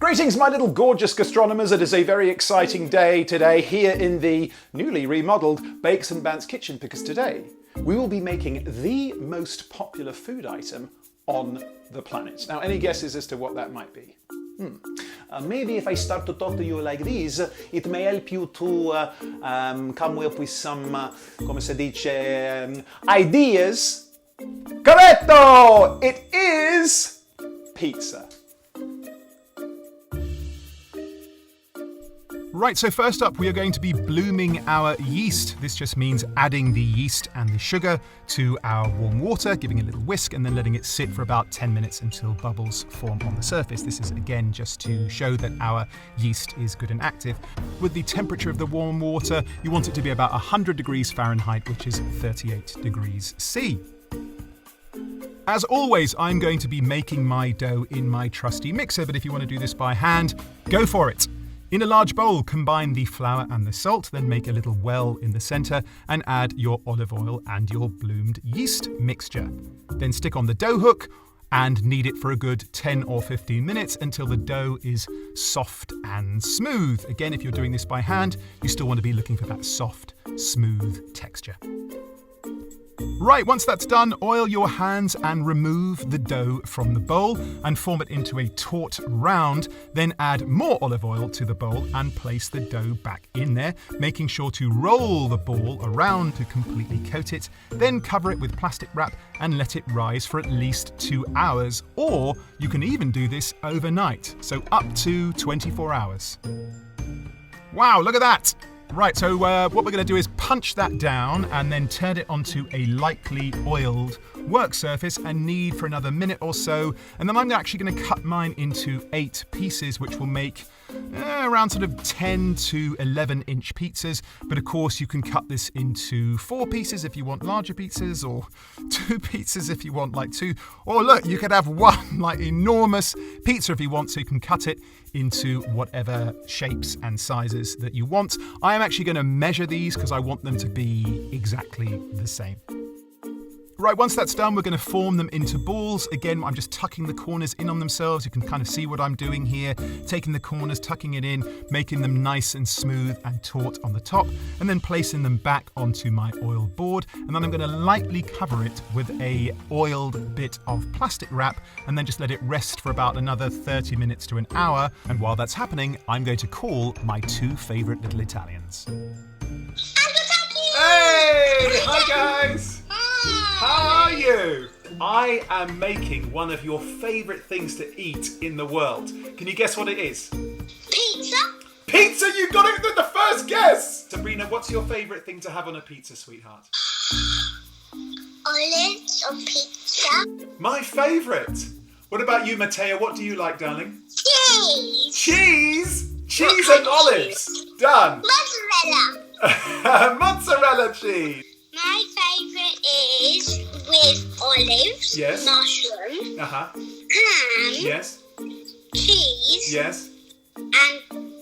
Greetings, my little gorgeous gastronomers. It is a very exciting day today here in the newly remodeled Bakes and Bants kitchen, because today we will be making the most popular food item on the planet. Now, any guesses as to what that might be? Maybe if I start to talk to you like this, it may help you to come up with some, come se dice, ideas. Corretto! It is pizza. Right, so first up we are going to be blooming our yeast. This just means adding the yeast and the sugar to our warm water, giving it a little whisk and then letting it sit for about 10 minutes until bubbles form on the surface. This is again just to show that our yeast is good and active. With the temperature of the warm water, you want it to be about 100 degrees Fahrenheit, which is 38 degrees C. As always, I'm going to be making my dough in my trusty mixer, but if you want to do this by hand, go for it. In a large bowl, combine the flour and the salt, then make a little well in the center and add your olive oil and your bloomed yeast mixture. Then stick on the dough hook and knead it for a good 10 or 15 minutes until the dough is soft and smooth. Again, if you're doing this by hand, you still want to be looking for that soft, smooth texture. Right, once that's done, oil your hands and remove the dough from the bowl and form it into a taut round. Then add more olive oil to the bowl and place the dough back in there, making sure to roll the ball around to completely coat it. Then cover it with plastic wrap and let it rise for at least 2 hours, or you can even do this overnight, so up to 24 hours. Wow, look at that! Right, so what we're going to do is punch that down and then turn it onto a lightly oiled work surface and knead for another minute or so. And then I'm actually going to cut mine into 8 pieces, which will make around sort of 10 to 11 inch pizzas. But of course, you can cut this into 4 pieces if you want larger pizzas, or 2 pizzas if you want like 2. Or look, you could have one like enormous pizza if you want, so you can cut it into whatever shapes and sizes that you want. I am actually going to measure these because I want them to be exactly the same. Right, once that's done, we're going to form them into balls. Again, I'm just tucking the corners in on themselves. You can kind of see what I'm doing here. Taking the corners, tucking it in, making them nice and smooth and taut on the top, and then placing them back onto my oil board. And then I'm going to lightly cover it with a oiled bit of plastic wrap, and then just let it rest for about another 30 minutes to an hour. And while that's happening, I'm going to call my 2 favorite little Italians. Hey! Hi guys! How are you? I am making one of your favourite things to eat in the world. Can you guess what it is? Pizza? Pizza! You got it with the first guess! Sabrina, what's your favourite thing to have on a pizza, sweetheart? Olives on pizza. My favourite! What about you, Matteo? What do you like, darling? Cheese. Cheese! Cheese and olives! Done! Mozzarella. Mozzarella cheese! My favourite is with olives, Yes. mushroom, Uh-huh. ham, Yes. cheese, Yes. and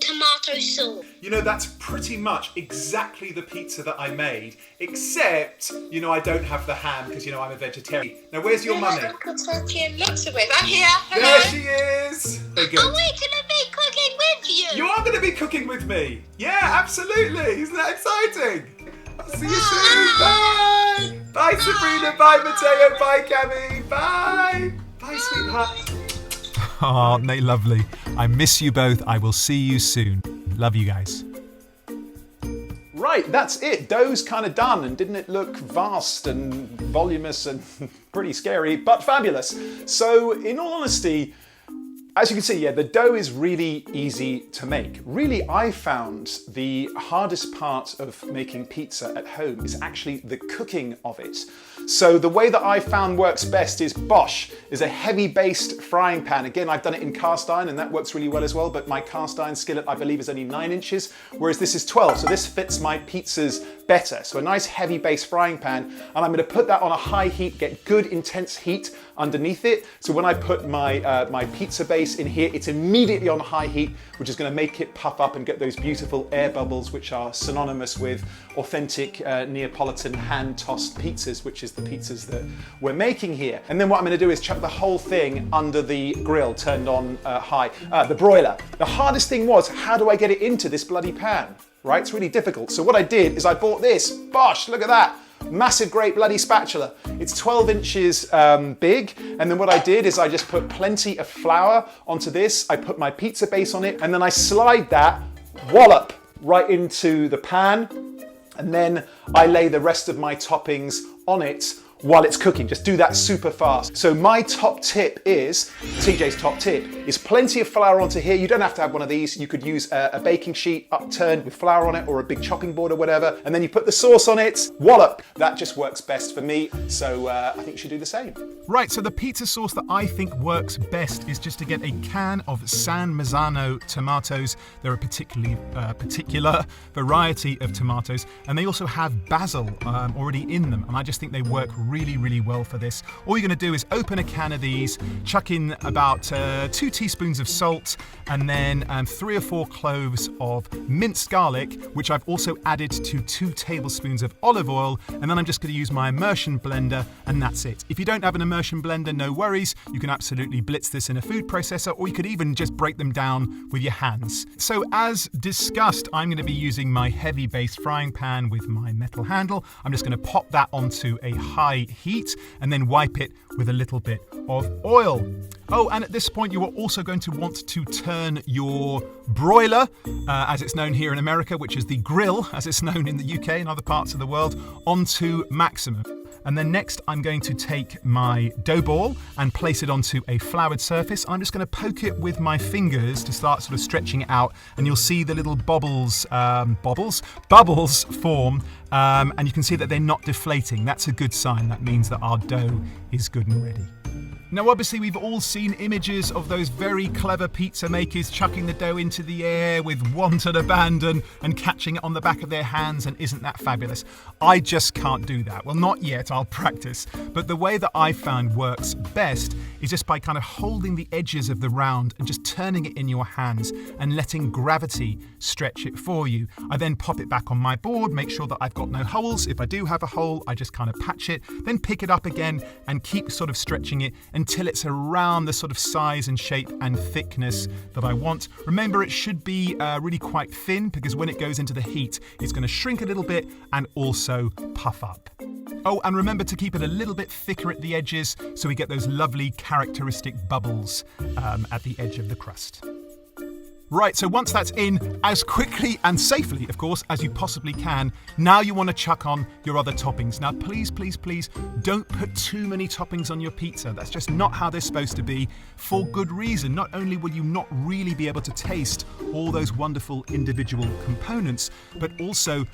tomato sauce. You know, that's pretty much exactly the pizza that I made, except, you know, I don't have the ham because, you know, I'm a vegetarian. Now, where's your mummy? Uncle Turkey and mixer with. I'm here. Hello. There she is! Very good. Are we going to be cooking with you? You are going to be cooking with me. Yeah, absolutely. Isn't that exciting? I'll see you soon. Bye. Bye, Sabrina. Bye, Matteo. Bye, Cammy. Bye. Bye, sweetheart. Oh, aren't they lovely? I miss you both. I will see you soon. Love you guys. Right, that's it. Dough's kind of done, and didn't it look vast and voluminous and pretty scary, but fabulous. So, in all honesty, as you can see, yeah, the dough is really easy to make. Really, I found the hardest part of making pizza at home is actually the cooking of it. So the way that I found works best is Bosch, is a heavy-based frying pan. Again, I've done it in cast iron and that works really well as well, but my cast iron skillet, I believe, is only 9 inches, whereas this is 12, so this fits my pizzas better. So a nice heavy base frying pan, and I'm going to put that on a high heat, get good intense heat underneath it. So when I put my my pizza base in here, it's immediately on high heat, which is going to make it puff up and get those beautiful air bubbles, which are synonymous with authentic Neapolitan hand-tossed pizzas, which is the pizzas that we're making here. And then what I'm going to do is chuck the whole thing under the grill, turned on high, the broiler. The hardest thing was, how do I get it into this bloody pan? Right, it's really difficult. So what I did is I bought this. Bosh, look at that. Massive, great bloody spatula. It's 12 inches big. And then what I did is I just put plenty of flour onto this. I put my pizza base on it, and then I slide that wallop right into the pan. And then I lay the rest of my toppings on it while it's cooking. Just do that super fast. So my top tip is, TJ's top tip, is plenty of flour onto here. You don't have to have one of these. You could use a baking sheet upturned with flour on it, or a big chopping board or whatever. And then you put the sauce on it, wallop. That just works best for me. So I think you should do the same. Right, so the pizza sauce that I think works best is just to get a can of San Marzano tomatoes. They're a particular variety of tomatoes, and they also have basil already in them. And I just think they work really, really well for this. All you're going to do is open a can of these, chuck in about 2 teaspoons of salt, and then 3 or 4 cloves of minced garlic, which I've also added to 2 tablespoons of olive oil. And then I'm just going to use my immersion blender, and that's it. If you don't have an immersion blender, no worries. You can absolutely blitz this in a food processor, or you could even just break them down with your hands. So as discussed, I'm going to be using my heavy base frying pan with my metal handle. I'm just going to pop that onto a high heat and then wipe it with a little bit of oil. Oh, and at this point you are also going to want to turn your broiler, as it's known here in America, which is the grill, as it's known in the UK and other parts of the world, onto maximum. And then next I'm going to take my dough ball and place it onto a floured surface. I'm just going to poke it with my fingers to start sort of stretching it out, and you'll see the little bubbles form, and you can see that they're not deflating. That's a good sign. That means that our dough is good and ready. Now, obviously, we've all seen images of those very clever pizza makers chucking the dough into the air with wanton abandon and catching it on the back of their hands, and isn't that fabulous? I just can't do that. Well, not yet, I'll practice. But the way that I found works best is just by kind of holding the edges of the round and just turning it in your hands and letting gravity stretch it for you. I then pop it back on my board, make sure that I've got no holes. If I do have a hole, I just kind of patch it, then pick it up again and keep sort of stretching it until it's around the sort of size and shape and thickness that I want. Remember, it should be really quite thin, because when it goes into the heat, it's going to shrink a little bit and also puff up. Oh, and remember to keep it a little bit thicker at the edges so we get those lovely characteristic bubbles at the edge of the crust. Right, so once that's in, as quickly and safely, of course, as you possibly can, now you want to chuck on your other toppings. Now, please, please, please, don't put too many toppings on your pizza. That's just not how they're supposed to be, for good reason. Not only will you not really be able to taste all those wonderful individual components, but also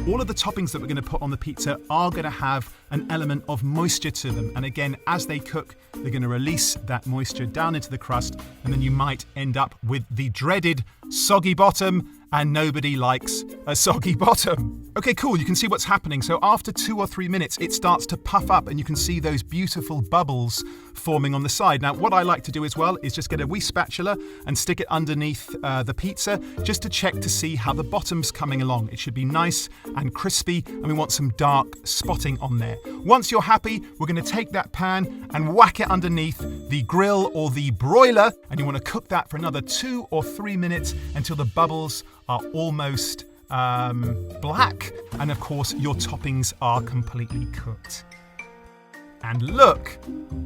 all of the toppings that we're going to put on the pizza are going to have an element of moisture to them. And again, as they cook, they're going to release that moisture down into the crust, and then you might end up with the dreaded soggy bottom, and nobody likes a soggy bottom. Okay, cool, you can see what's happening. So after 2 or 3 minutes, it starts to puff up, and you can see those beautiful bubbles forming on the side. Now, what I like to do as well is just get a wee spatula and stick it underneath the pizza, just to check to see how the bottom's coming along. It should be nice and crispy, and we want some dark spotting on there. Once you're happy, we're going to take that pan and whack it underneath the grill or the broiler, and you want to cook that for another 2 or 3 minutes until the bubbles are almost black, and of course your toppings are completely cooked. And look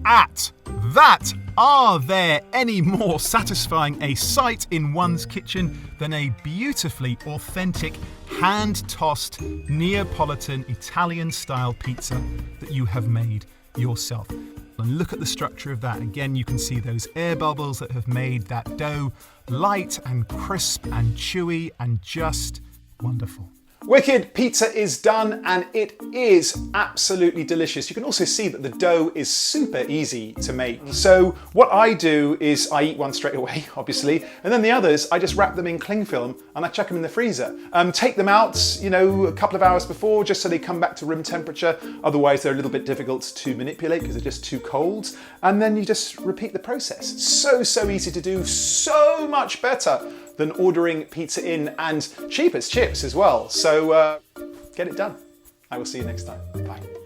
at that! Are there any more satisfying a sight in one's kitchen than a beautifully authentic, hand-tossed Neapolitan Italian-style pizza that you have made yourself? And look at the structure of that. Again, you can see those air bubbles that have made that dough light and crisp and chewy and just wonderful. Wicked pizza is done and it is absolutely delicious. You can also see that the dough is super easy to make. So what I do is I eat one straight away, obviously, and then the others, I just wrap them in cling film and I chuck them in the freezer. Take them out, you know, a couple of hours before, just so they come back to room temperature. Otherwise, they're a little bit difficult to manipulate because they're just too cold. And then you just repeat the process. So easy to do, so much better than ordering pizza in, and cheap as chips as well. So get it done. I will see you next time. Bye.